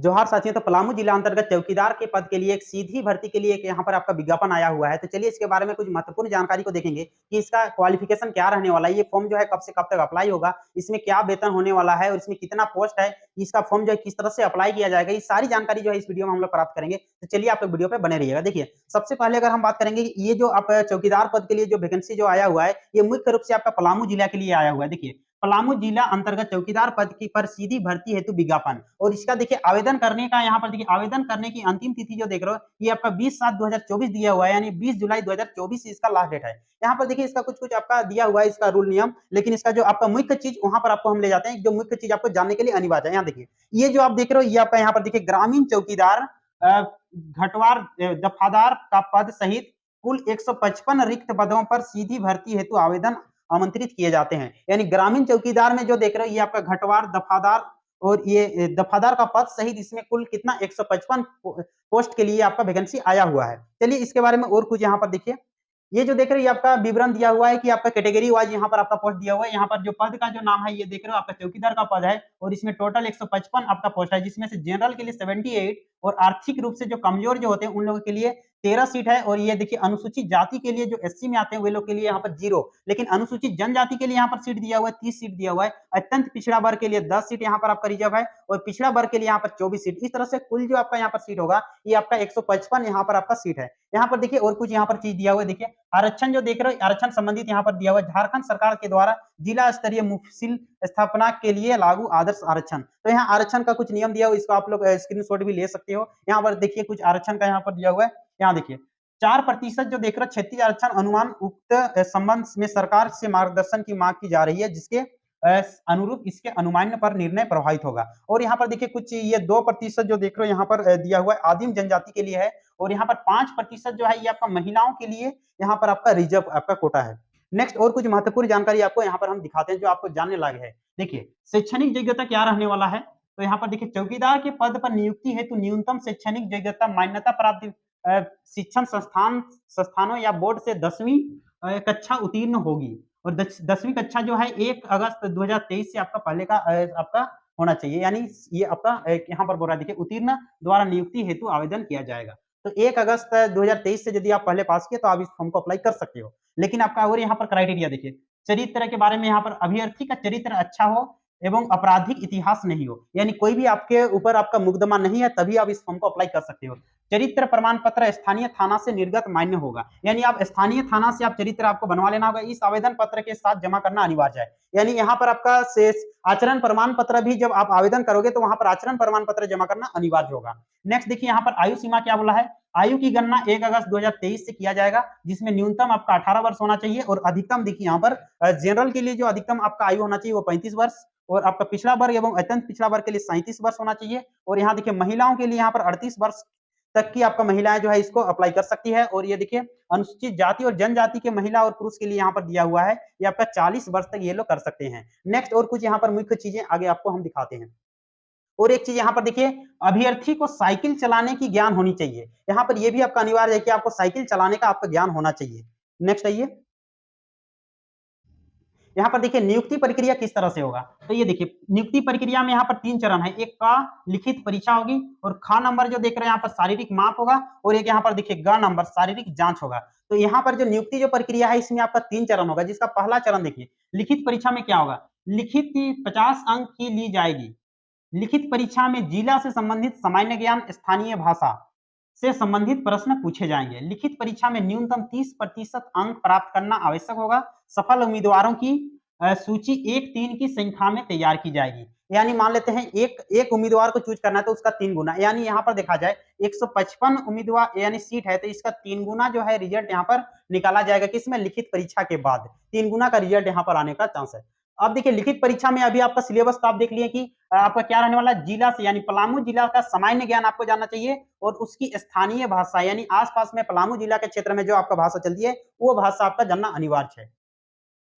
जोहार साथियों, तो पलामू जिला अंतर्गत चौकीदार के पद के लिए एक सीधी भर्ती के लिए एक यहाँ पर आपका विज्ञापन आया हुआ है। तो चलिए इसके बारे में कुछ महत्वपूर्ण जानकारी को देखेंगे कि इसका क्वालिफिकेशन क्या रहने वाला है, ये फॉर्म जो है कब से कब तक अप्लाई होगा, इसमें क्या वेतन होने वाला है और इसमें कितना पोस्ट है, इसका फॉर्म जो है किस तरह से अप्लाई किया जाएगा, ये सारी जानकारी जो है इस वीडियो में हम लोग प्राप्त करेंगे। तो चलिए आप लोग वीडियो पे बने रहिएगा। देखिए, सबसे पहले अगर हम बात करेंगे कि ये जो आप चौकीदार पद के लिए जो वैकेंसी जो आया हुआ है, ये मुख्य रूप से आपका पलामू जिला के लिए आया हुआ है। देखिए, पलामू जिला अंतर्गत चौकीदार पद की पर सीधी भर्ती हेतु विज्ञापन, और इसका देखिए आवेदन करने का यहाँ पर देखिए आवेदन करने की अंतिम तिथि जो देख रहे हो, ये आपका 20/7/2024 दिया हुआ है, यानी 20 जुलाई 2024 इसका लास्ट डेट है। यहाँ पर देखिए इसका कुछ कुछ आपका दिया हुआ है इसका रूल नियम, लेकिन इसका जो आपका मुख्य चीज वहां पर आपको हम ले जाते हैं, जो मुख्य चीज आपको जानने के लिए अनिवार्य है। यहाँ देखिए, ये जो आप देख रहे हो, ये आपका यहाँ पर देखिए ग्रामीण चौकीदार घटवार दफादार का पद सहित कुल 155 रिक्त पदों पर सीधी भर्ती हेतु आवेदन आमंत्रित किए जाते हैं। यानी ग्रामीण चौकीदार में जो देख रहे हो, ये आपका घटवार दफादार और ये दफादार का पद सहित इसमें कुल कितना 155 पोस्ट के लिए आपका वैकेंसी आया हुआ है। चलिए इसके बारे में और कुछ यहाँ पर देखिए, ये जो देख रहे हो, ये आपका विवरण दिया हुआ है कि आपका कैटेगरी वाइज यहाँ पर आपका पोस्ट दिया हुआ है। यहाँ पर जो पद का जो नाम है, ये देख रहे हो आपका चौकीदार का पद है, और इसमें टोटल 155 आपका पोस्ट है, जिसमें से जनरल के लिए 78 और आर्थिक रूप से जो कमजोर जो होते हैं उन लोगों के लिए 13 सीट है। और ये देखिए अनुसूचित जाति के लिए जो एससी में आते हैं वे लोग के लिए यहाँ पर 0, लेकिन अनुसूचित जनजाति के लिए यहाँ पर सीट दिया हुआ है 30 सीट दिया हुआ है। अत्यंत पिछड़ा वर्ग के लिए 10 सीट यहाँ पर आपका रिजर्व है, और पिछड़ा वर्ग के लिए यहाँ पर 24 सीट। इस तरह से कुल जो आपका यहाँ पर सीट होगा, ये आपका 155 यहाँ पर आपका सीट है। यहाँ पर देखिए और कुछ यहाँ पर चीज दिया हुआ है। देखिए आरक्षण जो देख रहे हो, आरक्षण संबंधित यहाँ पर दिया हुआ है, झारखंड सरकार के द्वारा जिला स्तरीय मुफसिल स्थापना के लिए लागू आदर्श आरक्षण। तो यहाँ आरक्षण का कुछ नियम दिया हुआ, इसको आप लोग स्क्रीनशॉट भी ले सकते हो। यहाँ पर देखिए कुछ आरक्षण का यहाँ पर दिया हुआ है। यहाँ देखिए 4% जो देख रहे हो क्षैतिज आरक्षण अनुमान उक्त संबंध में सरकार से मार्गदर्शन की मांग की जा रही है, जिसके अनुरूप इसके अनुमान पर निर्णय प्रभावित होगा। और यहाँ पर देखिए कुछ ये 2% जो देख रहे हो यहाँ पर दिया हुआ है आदिम जनजाति के लिए है, और यहाँ पर 5% जो है ये आपका महिलाओं के लिए यहाँ पर आपका रिजर्व आपका कोटा है। नेक्स्ट और कुछ महत्वपूर्ण जानकारी आपको यहाँ पर हम दिखाते हैं जो आपको जानने लायक है। देखिए शैक्षणिक योग्यता क्या रहने वाला है, तो यहाँ पर देखिए चौकीदार के पद पर नियुक्ति हेतु न्यूनतम शैक्षणिक योग्यता मान्यता प्राप्त शिक्षण संस्थानों या बोर्ड से 10वीं कक्षा उत्तीर्ण होगी, और 10वीं कक्षा जो है 1 अगस्त 2023 से आपका पहले का आपका होना चाहिए। यानी ये आपका यहाँ पर बोल रहा है, देखिए उत्तीर्ण द्वारा नियुक्ति हेतु आवेदन किया जाएगा। तो 1 अगस्त 2023 से यदि आप पहले पास किए तो आप इस फॉर्म को अप्लाई कर सकते हो। लेकिन आपका और यहाँ पर क्राइटेरिया देखिए, चरित्र के बारे में यहाँ पर अभ्यर्थी का चरित्र अच्छा हो एवं आपराधिक इतिहास नहीं हो, यानी कोई भी आपके ऊपर आपका मुकदमा नहीं है, तभी आप इस फॉर्म को अप्लाई कर सकते हो। चरित्र प्रमाण पत्र स्थानीय थाना से निर्गत मान्य होगा, यानी आप स्थानीय थाना से आप चरित्र आपको बनवा लेना होगा। इस आवेदन पत्र के साथ जमा करना अनिवार्य है। यानी यहाँ पर आपका शेष आचरण प्रमाण पत्र भी जब आप आवेदन करोगे तो वहां पर आचरण प्रमाण पत्र जमा करना अनिवार्य होगा। नेक्स्ट देखिए यहाँ पर आयु सीमा क्या बोला है, आयु की गणना 1 अगस्त 2023 से किया जाएगा, जिसमें न्यूनतम आपका 18 वर्ष होना चाहिए, और अधिकतम देखिए यहाँ पर जनरल के लिए जो अधिकतम आपका आयु होना चाहिए वो 35 वर्ष, और आपका पिछड़ा वर्ग एवं अत्यंत पिछड़ा वर्ग के लिए 37 वर्ष होना चाहिए। और यहाँ देखिए महिलाओं के लिए यहाँ पर 38 वर्ष तक की आपका महिलाएं जो है इसको अप्लाई कर सकती है। और ये देखिए अनुसूचित जाति और जनजाति के महिला और पुरुष के लिए यहाँ पर दिया हुआ है, ये आपका 40 वर्ष तक ये लोग कर सकते हैं। नेक्स्ट और कुछ यहाँ पर मुख्य चीजें आगे आपको हम दिखाते हैं। और एक चीज यहाँ पर देखिए, अभ्यर्थी को साइकिल चलाने की ज्ञान होनी चाहिए। यहाँ पर यह भी आपका अनिवार्य है कि आपको साइकिल चलाने का आपका ज्ञान होना चाहिए। नेक्स्ट आइए, यहाँ पर देखिए नियुक्ति प्रक्रिया किस तरह से होगा, तो ये देखिए नियुक्ति प्रक्रिया में यहाँ पर 3 चरण है। एक का लिखित परीक्षा होगी, और ख नंबर जो देख रहे हैं यहाँ पर शारीरिक माप होगा, और एक यहाँ पर देखिए ग नंबर शारीरिक जांच होगा। तो यहाँ पर जो नियुक्ति जो प्रक्रिया है इसमें आपका 3 चरण होगा, जिसका पहला चरण देखिए लिखित परीक्षा में क्या होगा, लिखित 50 अंक की ली जाएगी। लिखित परीक्षा में जिला से संबंधित सामान्य ज्ञान, स्थानीय भाषा से संबंधित प्रश्न पूछे जाएंगे। लिखित परीक्षा में न्यूनतम 30% अंक प्राप्त करना आवश्यक होगा। सफल उम्मीदवारों की सूची 1-3 की संख्या में तैयार की जाएगी। यानी मान लेते हैं एक उम्मीदवार को चूज करना है तो उसका 3 गुना, यानी यहाँ पर देखा जाए 155 उम्मीदवार यानी सीट है, तो इसका 3 गुना जो है रिजल्ट यहाँ पर निकाला जाएगा। किसमें, लिखित परीक्षा के बाद 3 गुना का रिजल्ट यहाँ पर आने का चांस है। अब देखिए लिखित परीक्षा में अभी आपका सिलेबस तो आप देख लिए कि आपका क्या रहने वाला है, जिला से यानी पलामू जिला का सामान्य ज्ञान आपको जानना चाहिए, और उसकी स्थानीय भाषा यानी आसपास में पलामू जिला के क्षेत्र में जो आपका भाषा चलती है वो भाषा आपका जानना अनिवार्य है।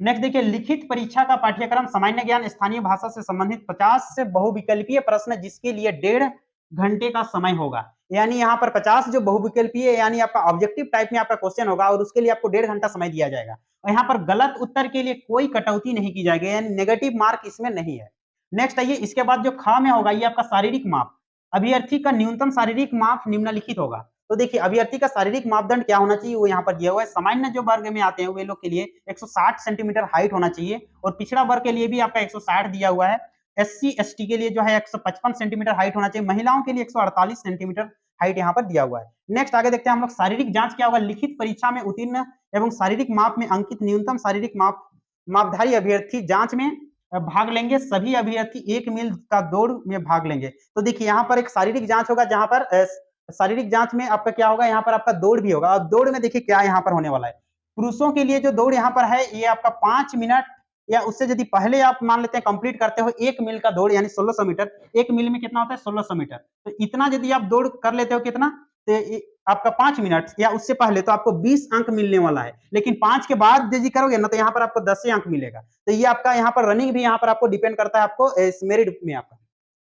नेक्स्ट देखिए लिखित परीक्षा का पाठ्यक्रम सामान्य ज्ञान, स्थानीय भाषा से संबंधित 50 से बहुविकल्पीय प्रश्न, जिसके लिए 1.5 घंटे का समय होगा। यानी यहाँ पर 50 जो बहुविकल्पीय यानी आपका ऑब्जेक्टिव टाइप में आपका क्वेश्चन होगा, और उसके लिए आपको 1.5 घंटा समय दिया जाएगा। और यहाँ पर गलत उत्तर के लिए कोई कटौती नहीं की जाएगी, यानी नेगेटिव मार्क इसमें नहीं है। नेक्स्ट आइए, इसके बाद जो ख में होगा ये आपका शारीरिक माप। अभ्यर्थी का न्यूनतम शारीरिक माप निम्नलिखित होगा। तो देखिए अभ्यर्थी का शारीरिक मापदंड क्या होना चाहिए वो यहाँ पर दिया हुआ है। सामान्य जो वर्ग में आते हैं वे लोग के लिए 160 सेंटीमीटर हाइट होना चाहिए और पिछड़ा वर्ग के लिए भी आपका 160 दिया हुआ है। एससी एसटी के लिए जो है 155 सेंटीमीटर हाइट होना चाहिए। महिलाओं के लिए 148 सेंटीमीटर हाइट यहाँ पर दिया हुआ है। नेक्स्ट आगे देखते हैं हम लोग शारीरिक जांच क्या होगा। लिखित परीक्षा में उत्तीर्ण एवं शारीरिक माप में अंकित न्यूनतम शारीरिक मापधारी अभ्यर्थी जांच में भाग लेंगे। सभी अभ्यर्थी 1 मील का दौड़ में भाग लेंगे। तो देखिए यहाँ पर एक शारीरिक जांच होगा जहां पर शारीरिक जांच में आपका क्या होगा, यहाँ पर आपका दौड़ भी होगा। और दौड़ में देखिए क्या यहाँ पर होने वाला है। पुरुषों के लिए जो दौड़ यहाँ पर है ये आपका 5 मिनट या उससे यदि पहले आप मान लेते हैं कंप्लीट करते हो 1 मील का दौड़ यानी 1600 मीटर। 1 मील में कितना होता है 1600 मीटर। तो इतना यदि आप दौड़ कर लेते हो कितना, तो आपका 5 मिनट या उससे पहले तो आपको 20 अंक मिलने वाला है। लेकिन 5 के बाद यदि करोगे ना तो यहाँ पर आपको 10 अंक मिलेगा। तो ये आपका यहाँ पर रनिंग भी यहाँ पर आपको डिपेंड करता है आपको मेरिट में आपका।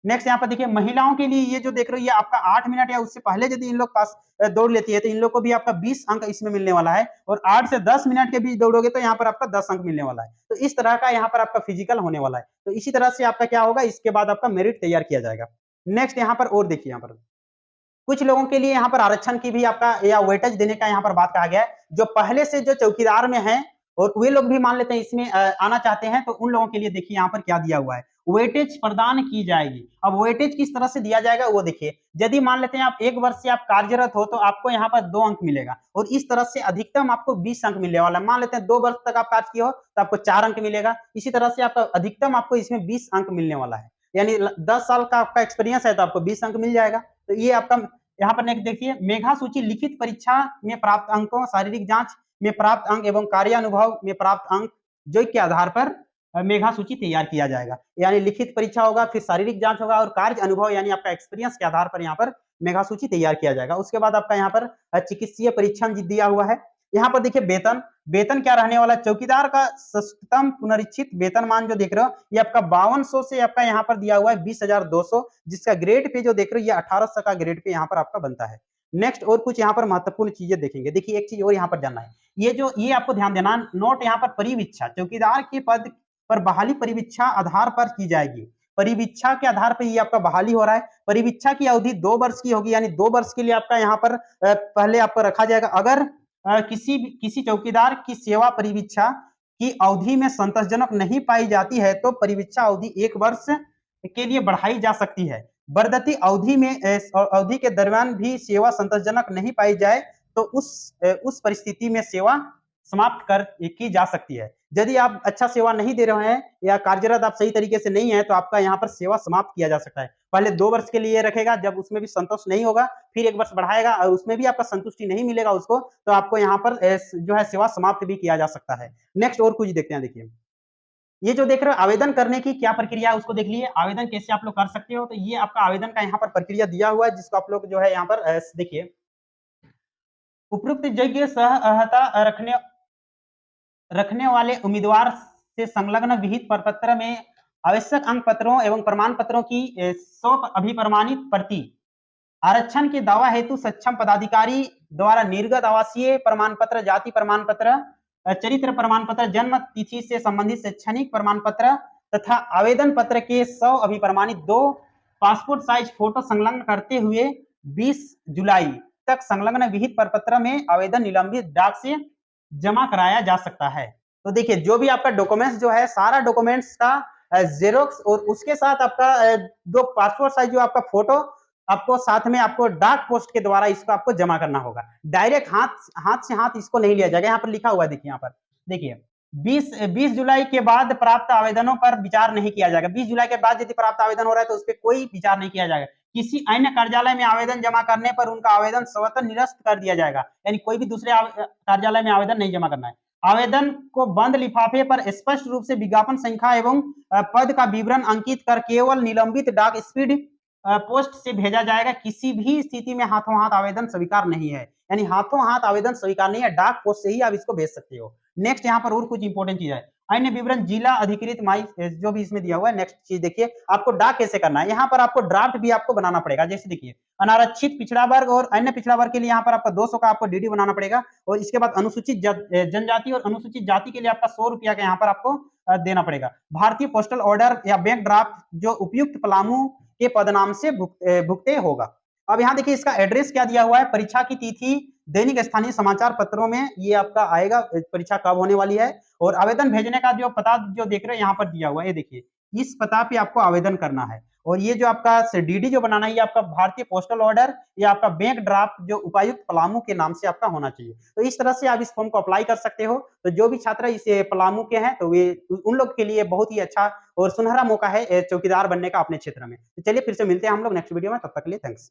नेक्स्ट यहाँ पर देखिए महिलाओं के लिए ये जो देख रहे हो ये आपका 8 मिनट या उससे पहले यदि इन लोग पास दौड़ लेती है तो इन लोग को भी आपका 20 अंक इसमें मिलने वाला है। और 8 से 10 मिनट के बीच दौड़ोगे तो यहाँ पर आपका 10 अंक मिलने वाला है। तो इस तरह का यहाँ पर आपका फिजिकल होने वाला है। तो इसी तरह से आपका क्या होगा, इसके बाद आपका मेरिट तैयार किया जाएगा। नेक्स्ट यहाँ पर और देखिए, यहाँ पर कुछ लोगों के लिए यहाँ पर आरक्षण की भी आपका या वेटेज देने का यहाँ पर बात कहा गया है। जो पहले से जो चौकीदार में है और वे लोग भी मान लेते हैं इसमें आना चाहते हैं तो उन लोगों के लिए देखिए यहाँ पर क्या दिया हुआ है, वेटेज प्रदान की जाएगी। अब वेटेज किस तरह से दिया जाएगा वो देखिए। यदि मान लेते हैं आप 1 वर्ष से आप कार्यरत हो तो आपको यहाँ पर 2 अंक मिलेगा और इस तरह से अधिकतम आपको 20 अंक मिलने वाला है। मान लेते हैं 2 वर्ष तक आप कार्य किए हो तो आपको 4 अंक मिलेगा। इसी तरह से आपका अधिकतम आपको इसमें 20 अंक मिलने वाला है। यानी 10 साल का आपका एक्सपीरियंस है तो आपको 20 अंक मिल जाएगा। तो ये आपका यहाँ पर नेक्स्ट देखिए, मेघा सूची लिखित परीक्षा में प्राप्त अंकों, शारीरिक जांच में प्राप्त अंक एवं कार्य अनुभव में प्राप्त अंक जो के आधार पर मेघा सूची तैयार किया जाएगा। यानी लिखित परीक्षा होगा, फिर शारीरिक जांच होगा और कार्य अनुभव यानी आपका एक्सपीरियंस के आधार पर यहाँ पर मेघा सूची तैयार किया जाएगा। उसके बाद आपका यहाँ पर चिकित्सीय परीक्षण दिया हुआ है। यहाँ पर देखिए वेतन, वेतन क्या रहने वाला है। चौकीदार का सस्तम पुनरीक्षित वेतनमान जो देख रहे हो ये आपका 5200 से आपका यहाँ पर दिया हुआ है 20,200, जिसका ग्रेड पे जो देख रहे हो ये 1800 का ग्रेड पे यहाँ पर आपका बनता है। नेक्स्ट और कुछ यहाँ पर महत्वपूर्ण चीजें देखेंगे। देखिए एक चीज और यहाँ पर जानना है, ये आपको ध्यान देना नोट, यहाँ पर परिवीक्षा चौकीदार के पद पर बहाली परिवीक्षा आधार पर की जाएगी। परिवीक्षा के आधार पर ये आपका बहाली हो रहा है। परिवीक्षा की अवधि 2 वर्ष की होगी, यानी 2 वर्ष के लिए आपका यहाँ पर पहले आपको रखा जाएगा। अगर किसी चौकीदार की सेवा परिवीक्षा की अवधि में संतोषजनक नहीं पाई जाती है तो परिवीक्षा अवधि 1 वर्ष के लिए बढ़ाई जा सकती है। बर्दती अवधि के दरमियान भी सेवा संतोषजनक नहीं पाई जाए तो उस परिस्थिति में सेवा समाप्त कर की जा सकती है। यदि आप अच्छा सेवा नहीं दे रहे हैं या कार्यरत आप सही तरीके से नहीं है तो आपका यहाँ पर सेवा समाप्त किया जा सकता है। पहले 2 वर्ष के लिए रखेगा, जब उसमें भी संतोष नहीं होगा फिर 1 वर्ष बढ़ाएगा और उसमें भी आपका संतुष्टि नहीं मिलेगा उसको तो आपको यहाँ पर जो है सेवा समाप्त भी किया जा सकता है। नेक्स्ट और कुछ देखते हैं। देखिए ये जो देख रहे हो आवेदन करने की क्या प्रक्रिया है उसको देख लीजिए। आवेदन कैसे आप लोग कर सकते हो, तो ये आपका आवेदन का यहाँ पर प्रक्रिया दिया हुआ है जिसको आप लोग जो है यहाँ पर देखिए, उपयुक्त योग्य सहता रखने वाले उम्मीदवार से संलग्न विहित प्रपत्र में आवश्यक अंक पत्रों एवं प्रमाण पत्रों की 100 अभिप्रमाणित प्रति, आरक्षण के दावा हेतु सक्षम पदाधिकारी द्वारा निर्गत आवासीय प्रमाण पत्र, जाति प्रमाण पत्र, चरित्र प्रमाण पत्र, जन्म तिथि से संबंधित शैक्षणिक प्रमाण पत्र तथा आवेदन पत्र के 100 अभिप्रमाणित 2 पासपोर्ट साइज फोटो संलग्न करते हुए 20 जुलाई तक संलग्न विहित प्रपत्र में आवेदन निलंबित डाक से जमा कराया जा सकता है। तो देखिए जो भी आपका डॉक्यूमेंट्स जो है सारा डॉक्यूमेंट्स का जेरोक्स और उसके साथ आपका 2 पासपोर्ट साइज जो आपका फोटो आपको साथ में आपको डाक पोस्ट के द्वारा इसको आपको जमा करना होगा। डायरेक्ट हाथ से हाथ इसको नहीं लिया जाएगा। यहाँ पर लिखा हुआ है देखिए, यहाँ पर देखिए 20 जुलाई के बाद प्राप्त आवेदनों पर विचार नहीं किया जाएगा। 20 जुलाई के बाद यदि प्राप्त आवेदन हो रहा है तो उस पर कोई विचार नहीं किया जाएगा। किसी अन्य कार्यालय में आवेदन जमा करने पर उनका आवेदन स्वतः निरस्त कर दिया जाएगा। यानी कोई भी दूसरे कार्यालय में आवेदन नहीं जमा करना है। आवेदन को बंद लिफाफे पर स्पष्ट रूप से विज्ञापन संख्या एवं पद का विवरण अंकित कर केवल निलंबित डाक स्पीड पोस्ट से भेजा जाएगा। किसी भी स्थिति में हाथों हाथ आवेदन स्वीकार नहीं है, यानी हाथों हाथ आवेदन स्वीकार नहीं है, डाक पोस्ट से ही आप इसको भेज सकते हो। नेक्स्ट यहाँ पर और कुछ इंपॉर्टेंट चीज है, अन्य विवरण जिला अधिकृत माई जो भी इसमें दिया हुआ है। नेक्स्ट चीज देखिए आपको डाक कैसे करना है। यहाँ पर आपको ड्राफ्ट भी आपको बनाना पड़ेगा। जैसे देखिए अनारक्षित पिछड़ा वर्ग और अन्य पिछड़ा वर्ग के लिए यहाँ पर आपका 200 का आपको डीडी बनाना पड़ेगा और इसके बाद अनुसूचित जनजाति और अनुसूचित जाति के लिए आपका 100 रुपया का यहाँ पर आपको देना पड़ेगा। भारतीय पोस्टल ऑर्डर या बैंक ड्राफ्ट जो उपयुक्त पलामू के पदनाम से भुगते होगा। अब यहाँ देखिए इसका एड्रेस क्या दिया हुआ है, परीक्षा की तिथि दैनिक स्थानीय समाचार पत्रों में ये आपका आएगा, परीक्षा कब होने वाली है, और आवेदन भेजने का जो पता जो देख रहे हैं यहाँ पर दिया हुआ है, ये देखिए इस पता पे आपको आवेदन करना है। और ये जो आपका डीडी जो बनाना है, ये आपका भारतीय पोस्टल ऑर्डर या आपका बैंक ड्राफ्ट जो उपायुक्त पलामू के नाम से आपका होना चाहिए। तो इस तरह से आप इस फॉर्म को अप्लाई कर सकते हो। तो जो भी छात्र इस पलामू के हैं, तो वे उन लोग के लिए बहुत ही अच्छा और सुनहरा मौका है चौकीदार बनने का अपने क्षेत्र में। तो चलिए फिर से मिलते हैं हम लोग नेक्स्ट वीडियो में, तब तक के लिए थैंक्स।